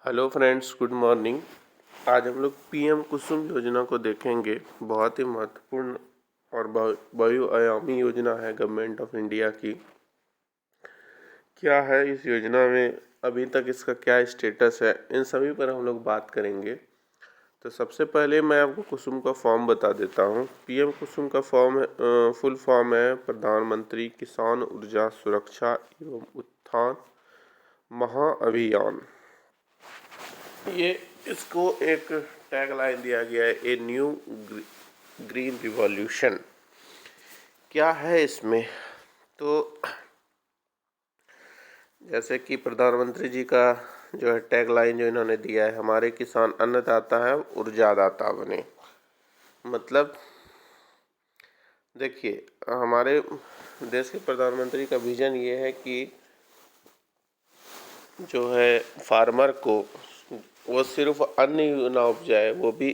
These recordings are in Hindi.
Hello friends, good morning. आज हम लोग पीएम कुसुम योजना को देखेंगे। बहुत ही महत्वपूर्ण और बहुआयामी योजना है गवर्नमेंट ऑफ इंडिया की। क्या है इस योजना में, अभी तक इसका क्या स्टेटस है, इन सभी पर हम लोग बात करेंगे। तो सबसे पहले मैं आपको कुसुम का फॉर्म बता देता हूँ। पीएम कुसुम का फुल फॉर्म है प्रधानमंत्री किसान ऊर्जा सुरक्षा एवं उत्थान महाअभियान। ये इसको एक टैग लाइन दिया गया है, ए न्यू ग्रीन रिवॉल्यूशन। क्या है इसमें? तो जैसे कि प्रधानमंत्री जी का जो है टैग लाइन जो इन्होंने दिया है, हमारे किसान अन्नदाता है ऊर्जादाता बने। मतलब देखिए, हमारे देश के प्रधानमंत्री का विजन ये है कि जो है फार्मर को वो सिर्फ अन्न ही ना उपजाए, वो की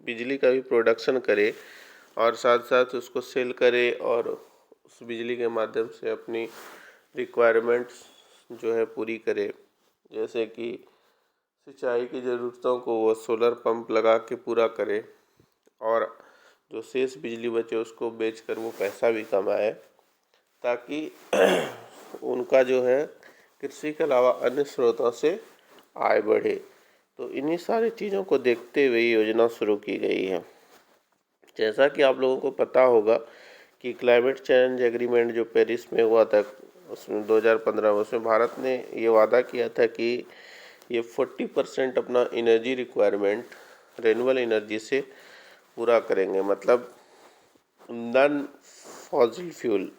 बिजली का भी प्रोडक्शन करे और साथ साथ उसको सेल करे और उस बिजली के माध्यम से अपनी रिक्वायरमेंट्स जो है पूरी करे। जैसे कि सिंचाई की ज़रूरतों को वो सोलर पंप लगा के पूरा करे और जो शेष बिजली बचे उसको बेचकर वो पैसा भी कमाए, ताकि उनका जो है कृषि के अलावा अन्य स्रोतों से आय बढ़े। तो इन्हीं सारी चीज़ों को देखते हुए योजना शुरू की गई है। जैसा कि आप लोगों को पता होगा कि क्लाइमेट चेंज एग्रीमेंट जो पेरिस में हुआ था, उसमें 2015 में, उसमें भारत ने ये वादा किया था कि ये 40% अपना एनर्जी रिक्वायरमेंट रेन्यूएबल एनर्जी से पूरा करेंगे। मतलब नॉन फॉसिल फ्यूल,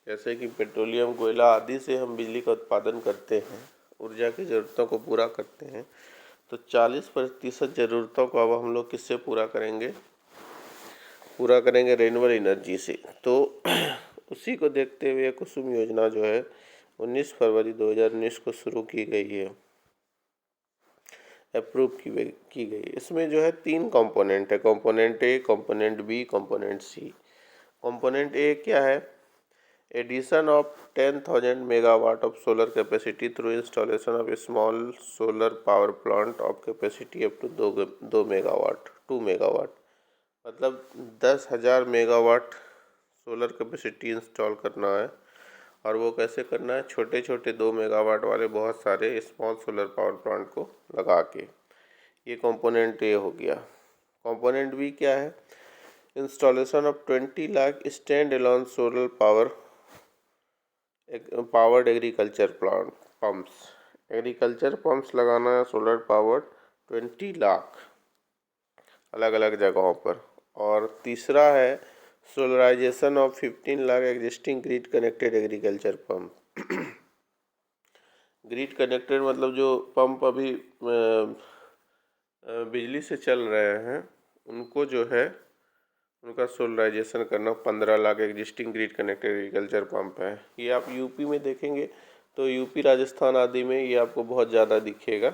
जैसे कि पेट्रोलियम, कोयला आदि से हम बिजली का उत्पादन करते हैं, ऊर्जा की ज़रूरतों को पूरा करते हैं। तो 40% ज़रूरतों को अब हम लोग किससे पूरा करेंगे रेन्यूएबल एनर्जी से। तो उसी को देखते हुए कुसुम योजना जो है 19 फरवरी 2019 को शुरू की गई है, अप्रूव की गई। इसमें जो है 3 कंपोनेंट है, component A, component B, component C. Component A क्या है? Addition of 10,000 megawatt of solar capacity through installation of a small solar power plant of capacity up to 2 megawatt. मतलब 10,000 मेगावाट सोलर कैपेसिटी इंस्टॉल करना है। और वो कैसे करना है? छोटे छोटे 2 मेगावाट वाले बहुत सारे स्मॉल सोलर पावर प्लांट को लगा के। ये कंपोनेंट ए हो गया। कंपोनेंट बी क्या है? Installation of 20 lakh stand alone solar powered agriculture plant pumps. Agriculture pumps लगाना है सोलर पावर्ड 20 लाख अलग अलग जगहों पर। और तीसरा है solarization of 15 lakh existing grid connected agriculture pump. Grid connected मतलब जो पंप अभी बिजली से चल रहे हैं, उनको जो है उनका सोलराइजेशन करना। 15 lakh existing grid connected agriculture pump है। ये आप यूपी में देखेंगे तो यूपी राजस्थान आदि में ये आपको बहुत ज़्यादा दिखेगा।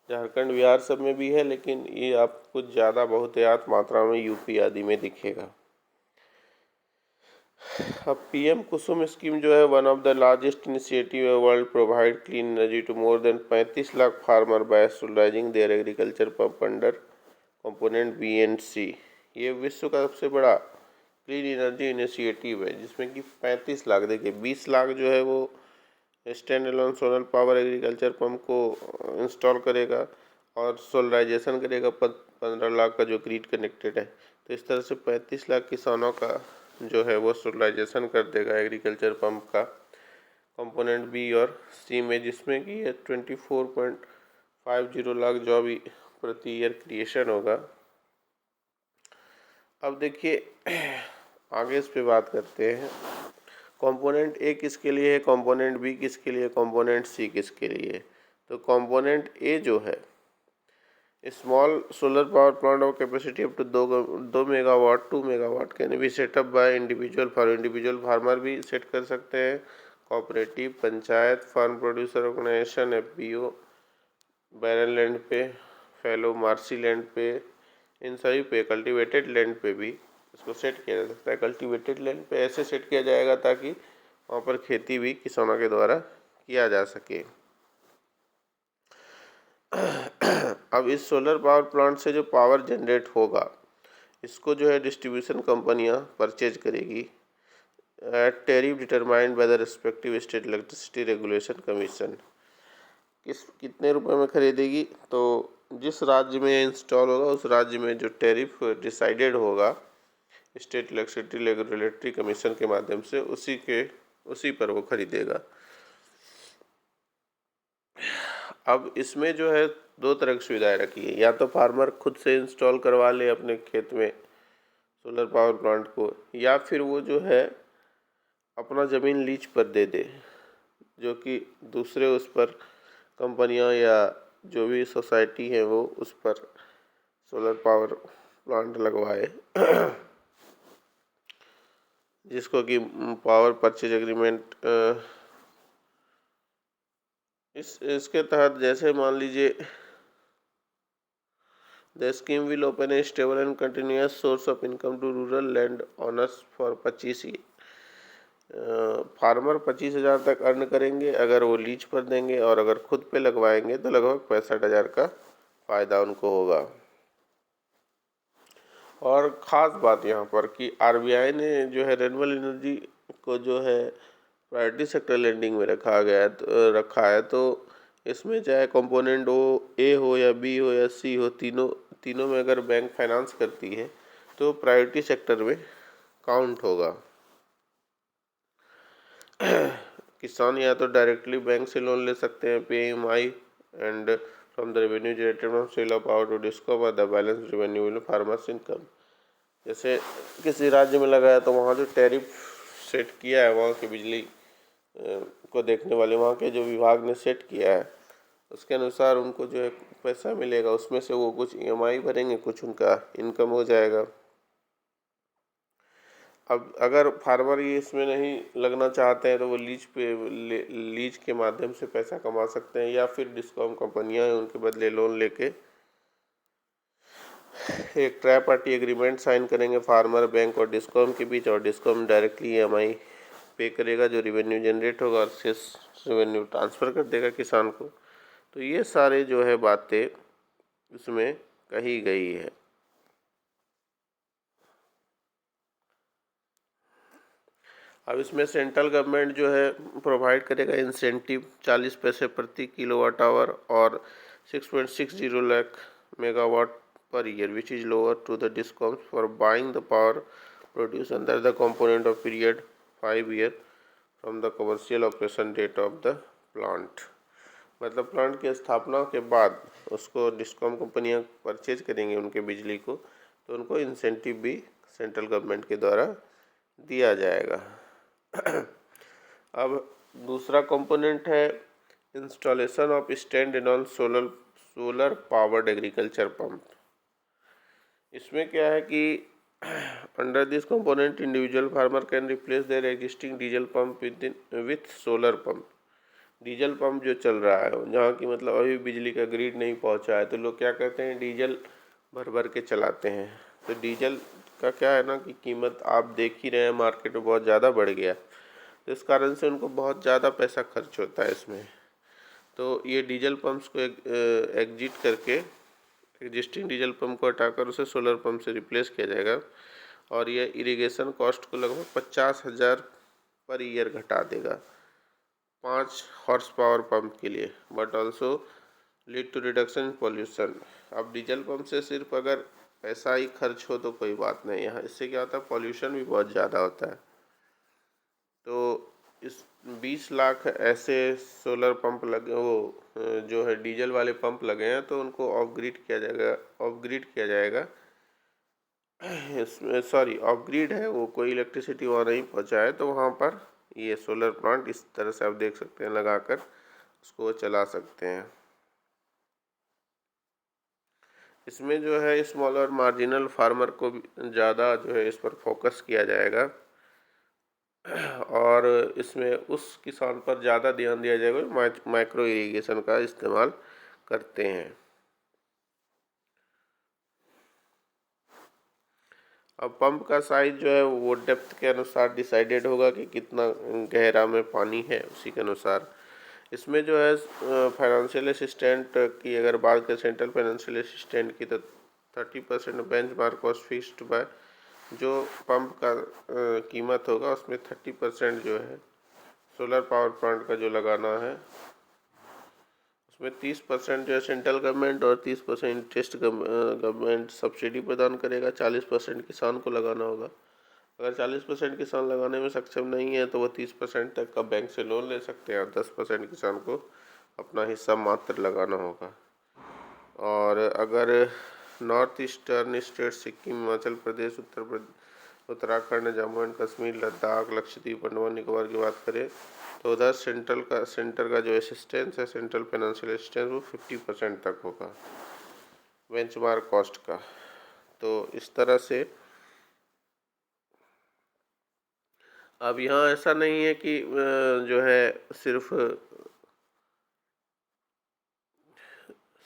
झारखंड बिहार सब में भी है, लेकिन ये आपको ज़्यादा बहुतायत मात्रा में यूपी आदि में दिखेगा। अब पीएम कुसुम स्कीम जो है one of the largest initiative world, provide clean energy to more than 35 lakh farmer by solarising their agriculture pump under component B and C. ये विश्व का सबसे बड़ा क्लीन एनर्जी इनिशिएटिव है, जिसमें कि 35 लाख, देखिए 20 लाख जो है वो stand alone solar power agriculture pump को इंस्टॉल करेगा और सोलराइजेशन करेगा 15 लाख का जो ग्रिड कनेक्टेड है। तो इस तरह से 35 लाख किसानों का जो है वो सोलराइजेशन कर देगा एग्रीकल्चर पंप का। कंपोनेंट बी और सी में, जिसमें कि ये 24.50 लाख जॉब प्रति ईयर क्रिएशन होगा। अब देखिए आगे इस पे बात करते हैं। कंपोनेंट ए किसके लिए है, कंपोनेंट बी किसके लिए, कंपोनेंट सी किसके लिए? तो कंपोनेंट ए जो है small solar power plant of capacity up to 2 megawatt 2 megawatt can be set up by individual farmer भी सेट कर सकते हैं, cooperative, panchayat, farm producer organization, FPO, barren land पे, फैलो मार्सी लैंड पे, इन सभी पे, कल्टीवेटेड लैंड पे भी इसको सेट किया जा सकता है। कल्टीवेटेड लैंड पे ऐसे सेट किया जाएगा ताकि वहाँ पर खेती भी किसानों के द्वारा किया जा सके। अब इस सोलर पावर प्लांट से जो पावर जनरेट होगा इसको जो है डिस्ट्रीब्यूशन कंपनियां परचेज करेगी at tariff determined by the respective state electricity regulation commission. कितने रुपए में खरीदेगी, तो जिस राज्य में इंस्टॉल होगा उस राज्य में जो टैरिफ डिसाइडेड होगा स्टेट इलेक्ट्रिसिटी रेगुलेटरी कमीशन के माध्यम से उसी पर वो खरीदेगा। अब इसमें जो है दो तरह की सुविधाएं रखी है, या तो फार्मर खुद से इंस्टॉल करवा ले अपने खेत में सोलर पावर प्लांट को, या फिर वो जो है अपना ज़मीन लीज पर दे दे, जो कि दूसरे उस पर कंपनियां या जो भी सोसाइटी है वो उस पर सोलर पावर प्लांट लगवाए जिसको कि पावर परचेज एग्रीमेंट इसके तहत जैसे मान लीजिए the scheme will open a stable and continuous source of income to rural land owners for 25 farmer 25,000 तक अर्न करेंगे अगर वो लीज पर देंगे, और अगर खुद पे लगवाएंगे तो लगभग 65,000 का फ़ायदा उनको होगा। और ख़ास बात यहाँ पर कि आरबीआई ने जो है रेन्यूएबल एनर्जी को जो है प्रायोरिटी सेक्टर लेंडिंग में रखा है, तो इसमें चाहे कंपोनेंट ए हो या बी हो या सी हो, तीनों में अगर बैंक फाइनेंस करती है तो प्रायोरिटी सेक्टर में काउंट होगा। किसान या तो डायरेक्टली बैंक से लोन ले सकते हैं PMI and from the revenue generated from sale of power to discom the balance revenue will farmers income. जैसे किसी राज्य में लगाया तो वहाँ जो टैरिफ सेट किया है वहाँ की बिजली को देखने वाले वहाँ के जो विभाग ने सेट किया है उसके अनुसार उनको जो है पैसा मिलेगा, उसमें से वो कुछ EMI भरेंगे, कुछ उनका इनकम हो जाएगा। अब अगर फार्मर ये इसमें नहीं लगना चाहते हैं तो वो लीज के माध्यम से पैसा कमा सकते हैं, या फिर डिस्कॉम कंपनियां हैं उनके बदले लोन लेके एक ट्राई पार्टी एग्रीमेंट साइन करेंगे फार्मर, बैंक और डिस्कॉम के बीच, और डिस्कॉम डायरेक्टली EMI पे करेगा जो रिवेन्यू जनरेट होगा और शेष रेवेन्यू ट्रांसफ़र कर देगा किसान को। तो ये सारे जो है बातें इसमें कही गई है। अब इसमें सेंट्रल गवर्नमेंट जो है प्रोवाइड करेगा इंसेंटिव 40 पैसे प्रति किलोवाट आवर और 6.60 lakh megawatt per year which is lower to the discoms for buying the power produce under the component of period 5 year from the commercial operation date of the plant. मतलब प्लांट की स्थापना के बाद उसको डिस्कॉम कंपनियां परचेज करेंगी उनके बिजली को, तो उनको इंसेंटिव भी सेंट्रल गवर्नमेंट के द्वारा दिया जाएगा। अब दूसरा कंपोनेंट है installation of stand alone solar powered agriculture pump. इसमें क्या है कि under this component individual farmer can replace their existing diesel pump with solar pump. Diesel pump जो चल रहा है जहाँ की मतलब अभी बिजली का ग्रिड नहीं पहुँचा है, तो लोग क्या करते हैं डीजल भर के चलाते हैं। तो डीजल का क्या है ना कि कीमत आप देख ही रहे हैं मार्केट में बहुत ज़्यादा बढ़ गया, तो इस कारण से उनको बहुत ज़्यादा पैसा खर्च होता है इसमें। तो ये डीजल पंप्स को एग्जिट करके एग्जिस्टिंग डीजल पंप को हटाकर उसे सोलर पंप से रिप्लेस किया जाएगा, और ये इरिगेशन कॉस्ट को लगभग 50,000 पर ईयर घटा देगा 5 हॉर्स पावर पंप के लिए, but also lead to reduction in pollution. अब डीजल पंप से सिर्फ अगर पैसा ही खर्च हो तो कोई बात नहीं है, इससे क्या होता है पॉल्यूशन भी बहुत ज़्यादा होता है। तो इस 20 लाख ऐसे सोलर पंप लगे जो है डीजल वाले पंप लगे हैं, तो उनको ऑफ ग्रिड किया जाएगा इसमें ऑफ ग्रिड है, वो कोई इलेक्ट्रिसिटी वहाँ नहीं पहुँचा है, तो वहाँ पर ये सोलर प्लांट इस तरह से आप देख सकते हैं लगाकर उसको चला सकते हैं। इसमें जो है स्मॉल और मार्जिनल फार्मर को ज़्यादा जो है इस पर फोकस किया जाएगा, और इसमें उस किसान पर ज़्यादा ध्यान दिया जाएगा माइक्रो इरिगेशन का इस्तेमाल करते हैं। अब पंप का साइज जो है वो डेप्थ के अनुसार डिसाइडेड होगा कि कितना गहरा में पानी है, उसी के अनुसार इसमें जो है फाइनेंशियल असिस्टेंट की अगर बात करें, सेंट्रल फाइनेंशियल असिस्टेंट की, तो 30% bench mark cost fixed by, जो पंप का कीमत होगा उसमें 30% जो है सोलर पावर प्लांट का जो लगाना है उसमें 30% जो है सेंट्रल गवर्नमेंट और 30% इंटरेस्ट गवर्नमेंट सब्सिडी प्रदान करेगा। 40% किसान को लगाना होगा। अगर 40% किसान लगाने में सक्षम नहीं है तो वो 30% तक का बैंक से लोन ले सकते हैं और 10% किसान को अपना हिस्सा मात्र लगाना होगा। और अगर north eastern state Sikkim, Himachal Pradesh, Uttarakhand, Jammu and Kashmir, Ladakh, Lakshadweep, Andaman Nicobar की बात करें तो उधर सेंटर का जो असिस्टेंस है, सेंट्रल फाइनेंशियल असिस्टेंस, वो 50% तक होगा बेंचमार्क कॉस्ट का। तो इस तरह से अब यहाँ ऐसा नहीं है कि जो है सिर्फ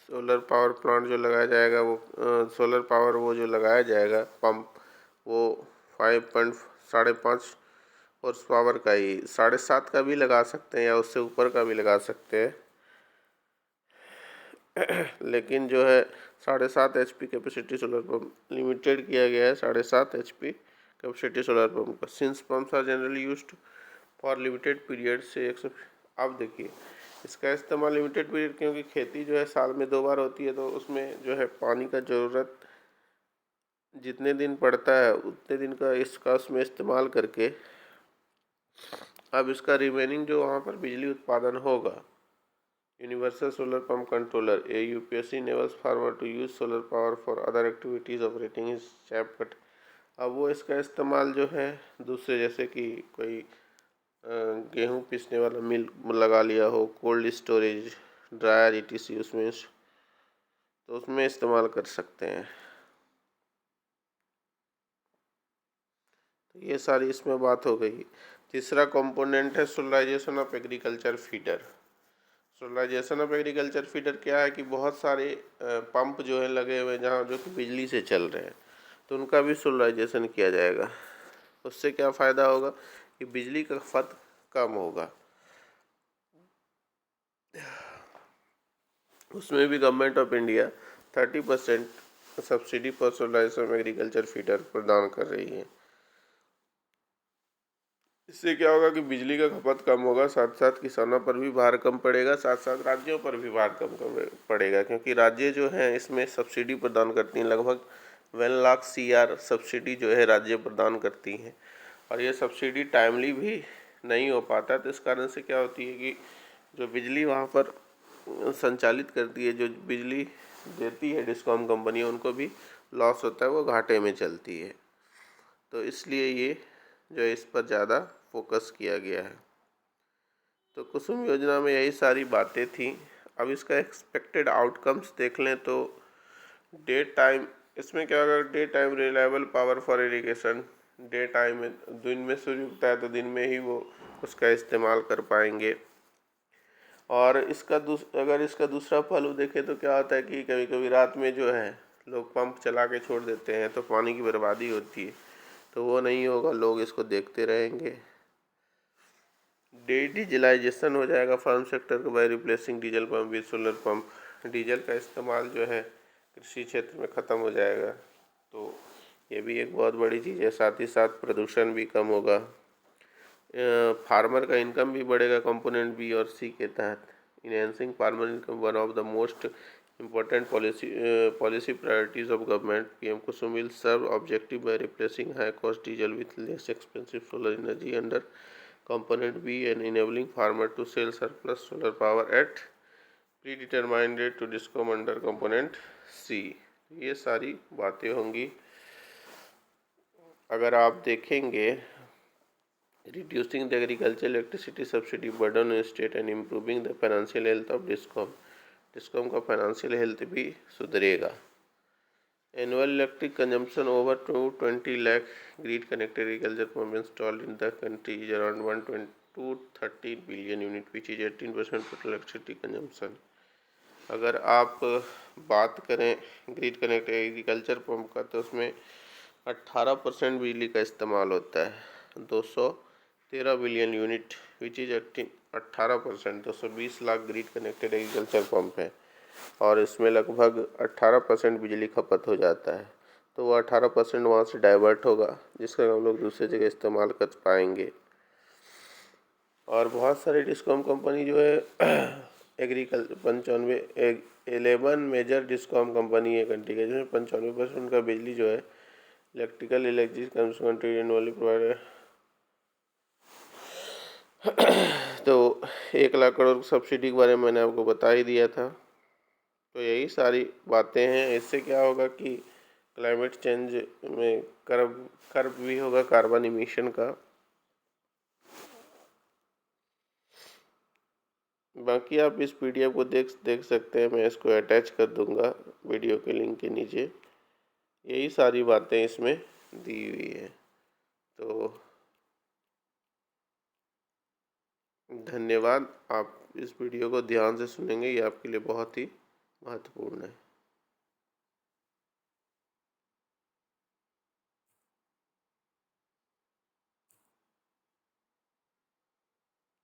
सोलर पावर प्लांट जो लगाया जाएगा वो सोलर पावर वो जो लगाया जाएगा पंप, वो 5.5 हॉर्स पावर का ही, 7.5 का भी लगा सकते हैं या उससे ऊपर का भी लगा सकते हैं। लेकिन जो है 7.5 HP capacity solar pump limited किया गया है, 7.5 HP कैपेसिटी सोलर पंप का। Since pumps are generally used for limited period से अब देखिए इसका इस्तेमाल लिमिटेड पीरियड, क्योंकि खेती जो है साल में 2 बार होती है, तो उसमें जो है पानी का ज़रूरत जितने दिन पड़ता है उतने दिन का इसका उसमें इस्तेमाल करके अब इसका रिमेनिंग जो वहाँ पर बिजली उत्पादन होगा, universal solar pump controller AUPSC enables farmer to use solar power for other activities operating his chap cut। अब वो इसका इस्तेमाल जो है दूसरे, जैसे कि कोई गेहूँ पीसने वाला मिल लगा लिया हो, कोल्ड स्टोरेज, ड्रायर ETC, उसमें तो उसमें इस्तेमाल कर सकते हैं। तो ये सारी इसमें बात हो गई। तीसरा कंपोनेंट है solarization of agriculture feeder. Solarization of agriculture feeder क्या है कि बहुत सारे पंप जो है लगे हुए हैं जहाँ जो कि बिजली से चल रहे हैं, तो उनका भी सोलराइजेशन किया जाएगा। उससे क्या फ़ायदा होगा कि बिजली का खपत कम होगा। उसमें भी government of India 30% subsidy for solarization of agriculture feeder प्रदान कर रही है। इससे क्या होगा कि बिजली का खपत कम होगा, साथ साथ किसानों पर भी भार कम पड़ेगा, साथ साथ राज्यों पर भी भार कम पड़ेगा, क्योंकि राज्य जो हैं इसमें सब्सिडी प्रदान करती हैं। लगभग 1 लाख CR सब्सिडी जो है राज्य प्रदान करती हैं, और ये सब्सिडी टाइमली भी नहीं हो पाता। तो इस कारण से क्या होती है कि जो बिजली वहाँ पर संचालित करती है, जो बिजली देती है डिस्कॉम कंपनी, उनको भी लॉस होता है, वो घाटे में चलती है। तो इसलिए ये जो है इस पर ज़्यादा फोकस किया गया है। तो कुसुम योजना में यही सारी बातें थी। अब इसका एक्सपेक्टेड आउटकम्स देख लें तो डे टाइम, इसमें क्या होगा, day time reliable power for irrigation, day time में दिन में सूर्य उगता है तो दिन में ही वो उसका इस्तेमाल कर पाएंगे। और अगर इसका दूसरा पहलू देखें तो क्या होता है कि कभी कभी रात में जो है लोग पंप चला के छोड़ देते हैं तो पानी की बर्बादी होती है, तो वो नहीं होगा, लोग इसको देखते रहेंगे। डीजलाइजेशन हो जाएगा फार्म सेक्टर को by replacing diesel pump with solar pump. Diesel का इस्तेमाल जो है कृषि क्षेत्र में ख़त्म हो जाएगा, तो ये भी एक बहुत बड़ी चीज़ है। साथ ही साथ प्रदूषण भी कम होगा, फार्मर का इनकम भी बढ़ेगा कंपोनेंट B और C के तहत। Enhancing farmer income one of the most important policy priorities of government। PM Kusum will serve objective by replacing high cost diesel with less expensive solar energy under component B and enabling farmer to sell surplus solar power at predetermined rate to DISCOM under component C। ये सारी बातें होंगी। अगर आप देखेंगे reducing the agricultural electricity subsidy burden on state and improving the financial health of discom का फाइनेंशियल हेल्थ भी सुधरेगा। Annual electric consumption over 220 lakh grid connected agriculture pump installed in the country is around 130 billion unit which is 18% total electricity consumption. अगर आप बात करें ग्रिड कनेक्टेड एग्रीकल्चर पंप का, तो उसमें 18% बिजली का इस्तेमाल होता है, 200 13 billion unit which is 18%, 220 lakh grid connected agriculture pump है और इसमें लगभग 18% बिजली खपत हो जाता है। तो वो 18% वहाँ से डाइवर्ट होगा जिसका हम लोग दूसरी जगह इस्तेमाल कर पाएंगे। और बहुत सारे डिस्कॉम कंपनी जो है एग्रीकल्चर 11 मेजर डिस्कॉम कंपनी है कंट्री के, जिसमें 95% का बिजली जो है इलेक्ट्रिक कंट्री एनुअली प्रोवाइडर। तो 1 लाख करोड़ सब्सिडी के बारे में मैंने आपको बता ही दिया था। तो यही सारी बातें हैं। इससे क्या होगा कि क्लाइमेट चेंज में कर्व भी होगा कार्बन इमिशन का। बाकी आप इस पीडीएफ को देख सकते हैं, मैं इसको अटैच कर दूंगा वीडियो के लिंक के नीचे। यही सारी बातें इसमें दी हुई है। तो धन्यवाद। आप इस वीडियो को ध्यान से सुनेंगे, ये आपके लिए बहुत ही महत्वपूर्ण है।